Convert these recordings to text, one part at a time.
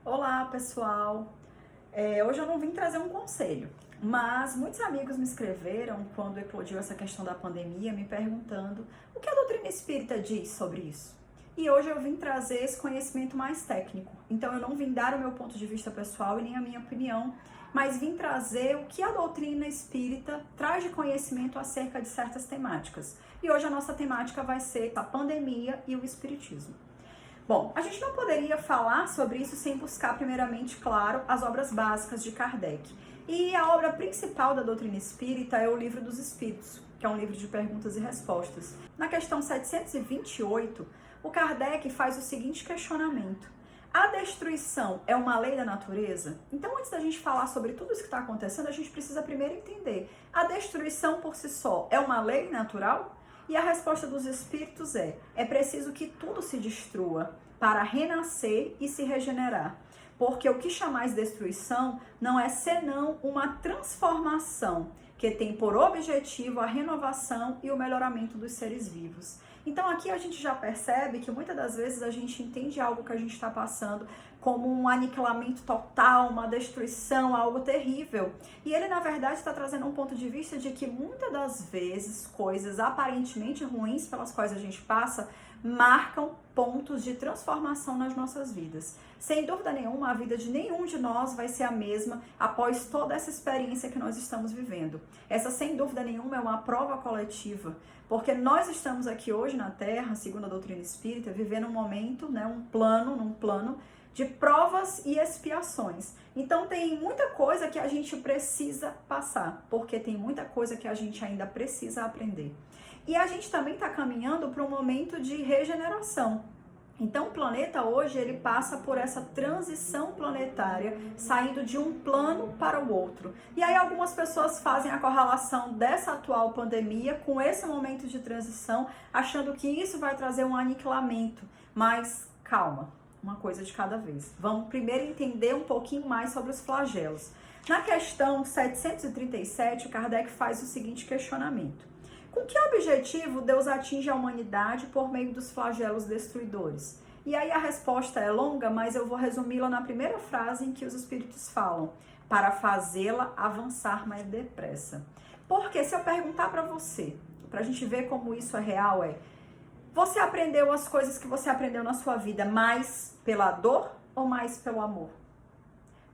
Olá, pessoal! Hoje eu não vim trazer um conselho, mas muitos amigos me escreveram quando eclodiu essa questão da pandemia, me perguntando o que a doutrina espírita diz sobre isso. E hoje eu vim trazer esse conhecimento mais técnico. Então eu não vim dar o meu ponto de vista pessoal e nem a minha opinião, mas vim trazer o que a doutrina espírita traz de conhecimento acerca de certas temáticas. E hoje a nossa temática vai ser a pandemia e o espiritismo. Bom, a gente não poderia falar sobre isso sem buscar, primeiramente, claro, as obras básicas de Kardec. E a obra principal da doutrina espírita é o Livro dos Espíritos, que é um livro de perguntas e respostas. Na questão 728, o Kardec faz o seguinte questionamento: a destruição é uma lei da natureza? Então, antes da gente falar sobre tudo isso que está acontecendo, a gente precisa primeiro entender: a destruição por si só é uma lei natural? E a resposta dos espíritos é preciso que tudo se destrua para renascer e se regenerar. Porque o que chamais destruição não é senão uma transformação que tem por objetivo a renovação e o melhoramento dos seres vivos. Então aqui a gente já percebe que muitas das vezes a gente entende algo que a gente está passando como um aniquilamento total, uma destruição, algo terrível. E ele, na verdade, está trazendo um ponto de vista de que muitas das vezes coisas aparentemente ruins pelas quais a gente passa marcam pontos de transformação nas nossas vidas. Sem dúvida nenhuma, a vida de nenhum de nós vai ser a mesma após toda essa experiência que nós estamos vivendo. Essa, sem dúvida nenhuma, é uma prova coletiva, porque nós estamos aqui hoje na Terra, segundo a doutrina espírita, vivendo um momento, num plano de provas e expiações. Então tem muita coisa que a gente precisa passar, porque tem muita coisa que a gente ainda precisa aprender. E a gente também está caminhando para um momento de regeneração. Então o planeta hoje ele passa por essa transição planetária, saindo de um plano para o outro. E aí algumas pessoas fazem a correlação dessa atual pandemia com esse momento de transição, achando que isso vai trazer um aniquilamento. Mas calma, uma coisa de cada vez. Vamos primeiro entender um pouquinho mais sobre os flagelos. Na questão 737, o Kardec faz o seguinte questionamento: com que objetivo Deus atinge a humanidade por meio dos flagelos destruidores? E aí a resposta é longa, mas eu vou resumi-la na primeira frase em que os espíritos falam: para fazê-la avançar mais depressa. Porque se eu perguntar para você, para a gente ver como isso é real, você aprendeu as coisas que você aprendeu na sua vida mais pela dor ou mais pelo amor?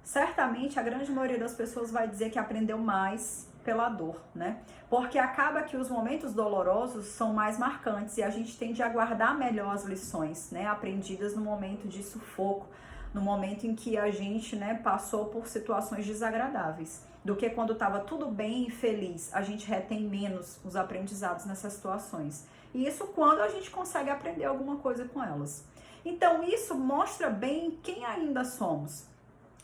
Certamente a grande maioria das pessoas vai dizer que aprendeu mais pela dor, né? Porque acaba que os momentos dolorosos são mais marcantes e a gente tende a guardar melhor as lições, né? Aprendidas no momento de sufoco, no momento em que a gente, né, passou por situações desagradáveis, do que quando estava tudo bem e feliz. A gente retém menos os aprendizados nessas situações. E isso quando a gente consegue aprender alguma coisa com elas. Então isso mostra bem quem ainda somos.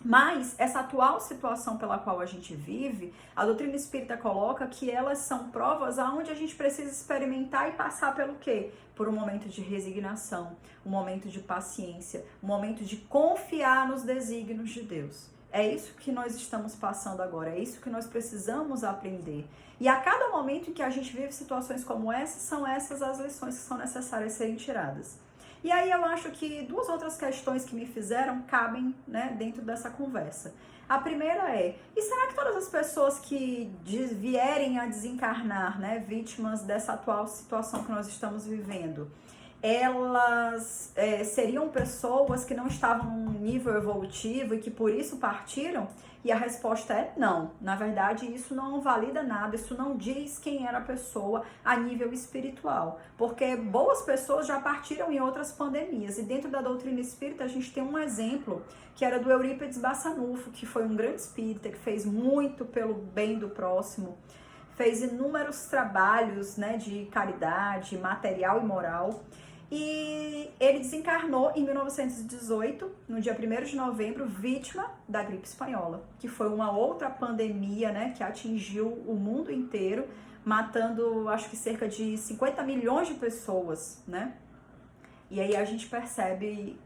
Mas essa atual situação pela qual a gente vive, a doutrina espírita coloca que elas são provas aonde a gente precisa experimentar e passar pelo quê? Por um momento de resignação, um momento de paciência, um momento de confiar nos desígnios de Deus. É isso que nós estamos passando agora, é isso que nós precisamos aprender. E a cada momento em que a gente vive situações como essa, são essas as lições que são necessárias serem tiradas. E aí eu acho que duas outras questões que me fizeram cabem, né, dentro dessa conversa. A primeira e será que todas as pessoas que vierem a desencarnar, né, vítimas dessa atual situação que nós estamos vivendo, elas seriam pessoas que não estavam num nível evolutivo e que por isso partiram? E a resposta é não. Na verdade, isso não valida nada, isso não diz quem era a pessoa a nível espiritual. Porque boas pessoas já partiram em outras pandemias. E dentro da doutrina espírita, a gente tem um exemplo que era do Eurípides Bassanufo, que foi um grande espírita, que fez muito pelo bem do próximo, fez inúmeros trabalhos, né, de caridade, material e moral. E ele desencarnou em 1918, no dia 1º de novembro, vítima da gripe espanhola, que foi uma outra pandemia, né, que atingiu o mundo inteiro, matando, acho que cerca de 50 milhões de pessoas, né? E aí a gente percebe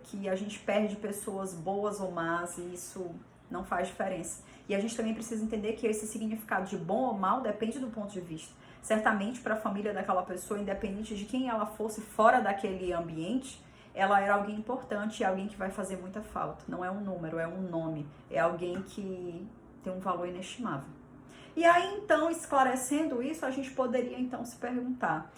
que a gente perde pessoas boas ou más e isso não faz diferença. E a gente também precisa entender que esse significado de bom ou mal depende do ponto de vista. Certamente para a família daquela pessoa, independente de quem ela fosse fora daquele ambiente, ela era alguém importante e alguém que vai fazer muita falta. Não é um número, é um nome. É alguém que tem um valor inestimável. E aí, então, esclarecendo isso, a gente poderia, então, se perguntar: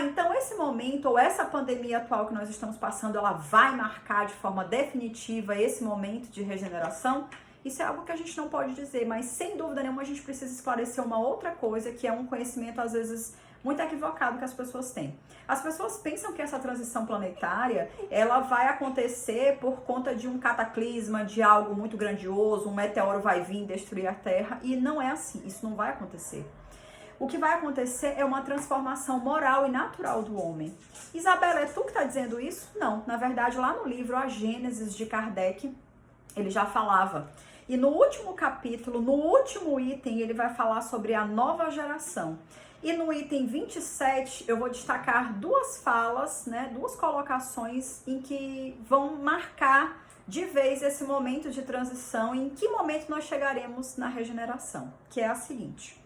então esse momento, ou essa pandemia atual que nós estamos passando, ela vai marcar de forma definitiva esse momento de regeneração? Isso é algo que a gente não pode dizer, mas sem dúvida nenhuma a gente precisa esclarecer uma outra coisa, que é um conhecimento, às vezes, muito equivocado que as pessoas têm. As pessoas pensam que essa transição planetária, ela vai acontecer por conta de um cataclisma, de algo muito grandioso, um meteoro vai vir destruir a Terra, e não é assim, isso não vai acontecer. O que vai acontecer é uma transformação moral e natural do homem. Isabela, é tu que está dizendo isso? Não, na verdade, lá no livro A Gênesis de Kardec, ele já falava. E no último capítulo, no último item, ele vai falar sobre a nova geração. E no item 27, eu vou destacar duas falas, né, duas colocações em que vão marcar de vez esse momento de transição, em que momento nós chegaremos na regeneração, que é a seguinte: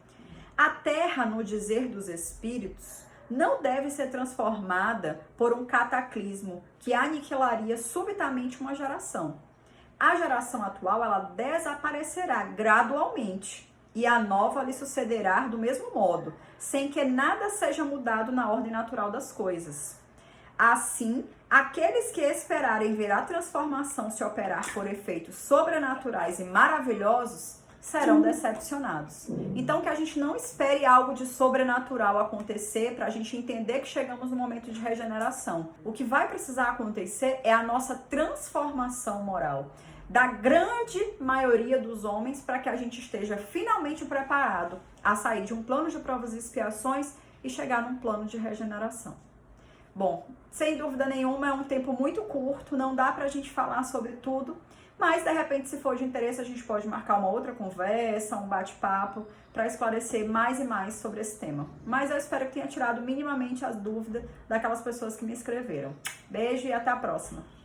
a Terra, no dizer dos espíritos, não deve ser transformada por um cataclismo que aniquilaria subitamente uma geração. A geração atual, ela desaparecerá gradualmente e a nova lhe sucederá do mesmo modo, sem que nada seja mudado na ordem natural das coisas. Assim, aqueles que esperarem ver a transformação se operar por efeitos sobrenaturais e maravilhosos serão decepcionados. Então, que a gente não espere algo de sobrenatural acontecer para a gente entender que chegamos no momento de regeneração. O que vai precisar acontecer é a nossa transformação moral da grande maioria dos homens, para que a gente esteja finalmente preparado a sair de um plano de provas e expiações e chegar num plano de regeneração. Bom, sem dúvida nenhuma, é um tempo muito curto, não dá pra gente falar sobre tudo, mas de repente, se for de interesse, a gente pode marcar uma outra conversa, um bate-papo, para esclarecer mais e mais sobre esse tema. Mas eu espero que tenha tirado minimamente as dúvidas daquelas pessoas que me escreveram. Beijo e até a próxima!